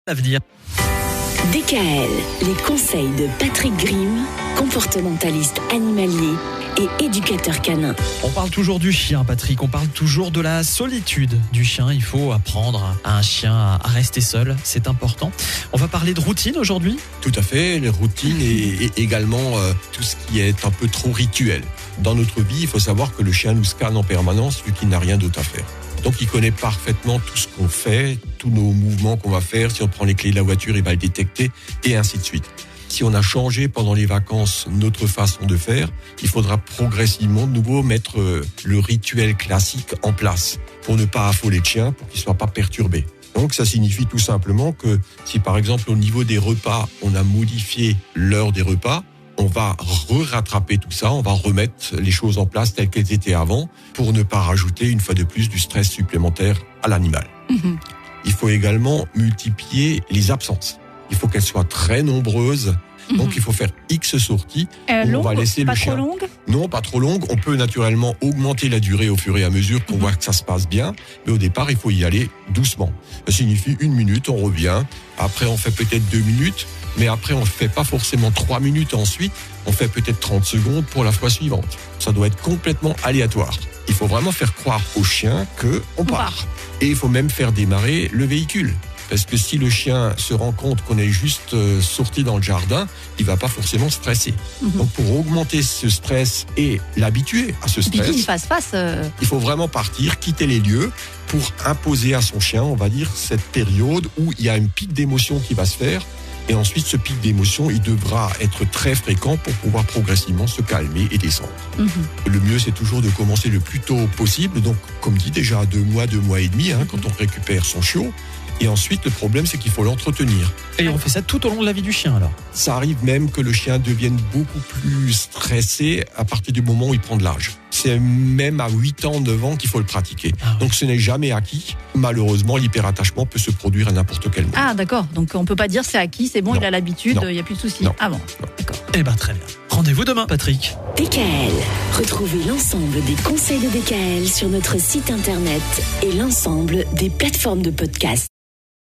L'avenir. DKL, les conseils de Patrick Grimm, comportementaliste animalier et éducateur canin. On parle toujours du chien, Patrick, on parle toujours de la solitude du chien. Il faut apprendre à un chien à rester seul, c'est important. On va parler de routine aujourd'hui. Tout à fait, les routines et également tout ce qui est un peu trop rituel. Dans notre vie, il faut savoir que le chien nous scanne en permanence vu qu'il n'a rien d'autre à faire. Donc il connaît parfaitement tout ce qu'on fait, tous nos mouvements qu'on va faire. Si on prend les clés de la voiture, il va le détecter et ainsi de suite. Si on a changé pendant les vacances notre façon de faire, il faudra progressivement de nouveau mettre le rituel classique en place pour ne pas affoler le chien, pour qu'il ne soit pas perturbé. Donc ça signifie tout simplement que si par exemple au niveau des repas, on a modifié l'heure des repas, on va rattraper tout ça, on va remettre les choses en place telles qu'elles étaient avant pour ne pas rajouter une fois de plus du stress supplémentaire à l'animal. Il faut également multiplier les absences. Il faut qu'elles soient très nombreuses. Donc il faut faire X sorties. Longue, on va laisser pas le chien. trop longue ? Non, pas trop longue. On peut naturellement augmenter la durée au fur et à mesure qu'on voit que ça se passe bien. Mais au départ, il faut y aller doucement. Ça signifie 1 minute, on revient. Après, on fait peut-être 2 minutes. Mais après, on ne fait pas forcément 3 minutes ensuite. On fait peut-être 30 secondes pour la fois suivante. Ça doit être complètement aléatoire. Il faut vraiment faire croire au chien qu'on part. Et il faut même faire démarrer le véhicule. Parce que si le chien se rend compte qu'on est juste sorti dans le jardin, il va pas forcément stresser. Donc pour augmenter ce stress et l'habituer à ce stress, il faut vraiment partir, quitter les lieux pour imposer à son chien, on va dire, cette période où il y a un pic d'émotion qui va se faire. Et ensuite, ce pic d'émotion, il devra être très fréquent pour pouvoir progressivement se calmer et descendre. Le mieux, c'est toujours de commencer le plus tôt possible. Donc, comme dit, déjà à 2 mois, 2 mois et demi, quand on récupère son chiot. Et ensuite, le problème, c'est qu'il faut l'entretenir. Et on fait ça tout au long de la vie du chien, alors. Ça arrive même que le chien devienne beaucoup plus stressé à partir du moment où il prend de l'âge. C'est même à 8 ans, 9 ans qu'il faut le pratiquer. Donc ce n'est jamais acquis. Malheureusement, l'hyperattachement peut se produire à n'importe quel moment. Ah d'accord, donc on peut pas dire c'est acquis, c'est bon, Non. il a l'habitude, Non. il n'y a plus de soucis. Non. Ah bon, Non. d'accord. Eh ben très bien. Rendez-vous demain, Patrick. DKL, retrouvez l'ensemble des conseils de DKL sur notre site internet et l'ensemble des plateformes de podcast.